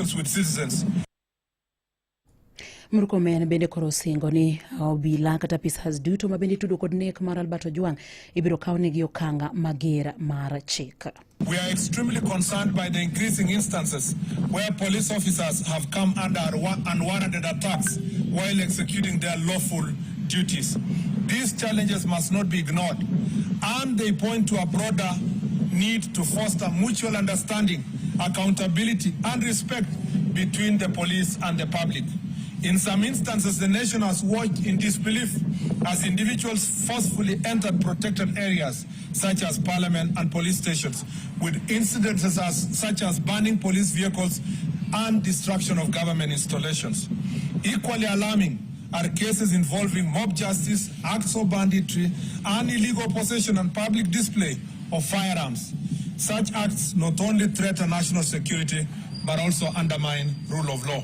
with citizens. Murkomen bende koro singo ni obila kata pisas duto mabende tudo kod nek mar Albert Ojwang ibiro kawnnegi okang mager mar chik. We are extremely concerned by the increasing instances where police officers have come under unwarranted attacks while executing their lawful duties. These challenges must not be ignored, and they point to a broader need to foster mutual understanding, accountability, and respect between the police and the public. In some instances, the nation has watched in disbelief as individuals forcefully entered protected areas such as parliament and police stations, with incidences such as burning police vehicles and destruction of government installations. Equally alarming are cases involving mob justice, acts of banditry, and illegal possession and public display of firearms. Such acts not only threaten national security, but also undermine rule of law.